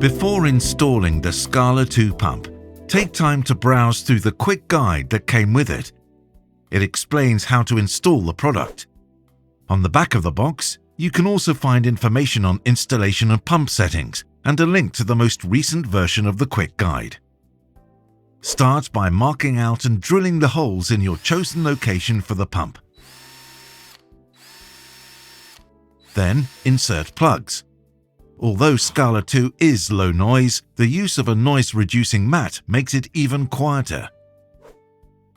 Before installing the SCALA2 pump, take time to browse through the quick guide that came with it. It explains how to install the product. On the back of the box, you can also find information on installation and pump settings and a link to the most recent version of the quick guide. Start by marking out and drilling the holes in your chosen location for the pump. Then insert plugs. Although SCALA2 is low noise, the use of a noise-reducing mat makes it even quieter.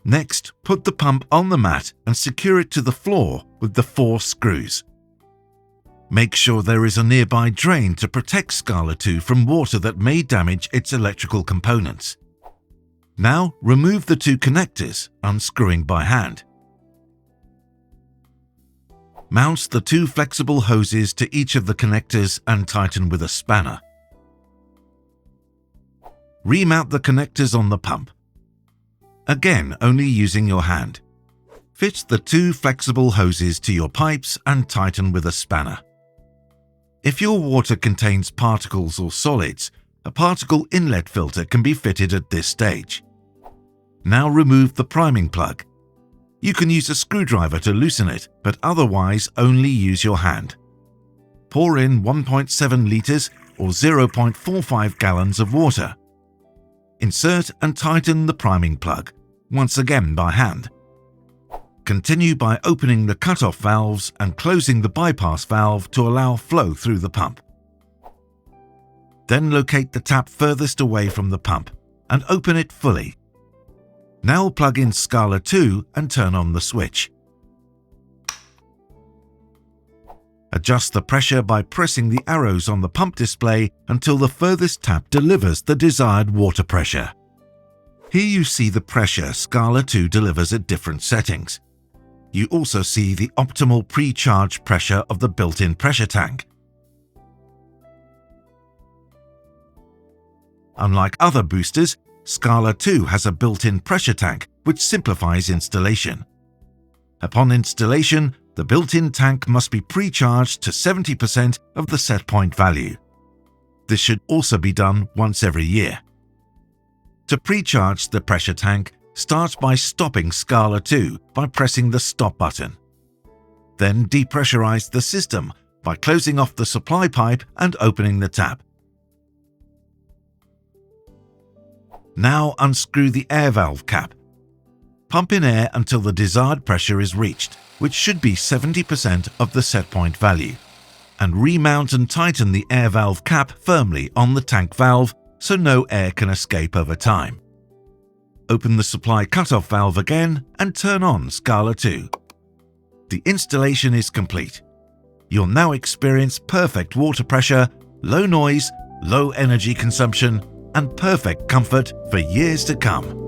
Next, put the pump on the mat and secure it to the floor with the 4 screws. Make sure there is a nearby drain to protect SCALA2 from water that may damage its electrical components. Now remove the 2 connectors, unscrewing by hand. Mount the 2 flexible hoses to each of the connectors and tighten with a spanner. Remount the connectors on the pump. Again, only using your hand. Fit the 2 flexible hoses to your pipes and tighten with a spanner. If your water contains particles or solids, a particle inlet filter can be fitted at this stage. Now remove the priming plug. You can use a screwdriver to loosen it, but otherwise only use your hand. Pour in 1.7 litres or 0.45 gallons of water. Insert and tighten the priming plug, once again by hand. Continue by opening the cut-off valves and closing the bypass valve to allow flow through the pump. Then locate the tap furthest away from the pump and open it fully. Now plug in SCALA2 and turn on the switch. Adjust the pressure by pressing the arrows on the pump display until the furthest tap delivers the desired water pressure. Here you see the pressure SCALA2 delivers at different settings. You also see the optimal pre-charge pressure of the built-in pressure tank. Unlike other boosters, SCALA2 has a built-in pressure tank which simplifies installation. Upon installation, the built-in tank must be pre-charged to 70% of the set point value. This should also be done once every year. To pre-charge the pressure tank, start by stopping SCALA2 by pressing the stop button. Then depressurize the system by closing off the supply pipe and opening the tap. Now unscrew the air valve cap. Pump in air until the desired pressure is reached, which should be 70% of the set point value, and remount and tighten the air valve cap firmly on the tank valve so no air can escape over time. Open the supply cutoff valve again and turn on SCALA2. The installation is complete. You'll now experience perfect water pressure, low noise, low energy consumption, and perfect comfort for years to come.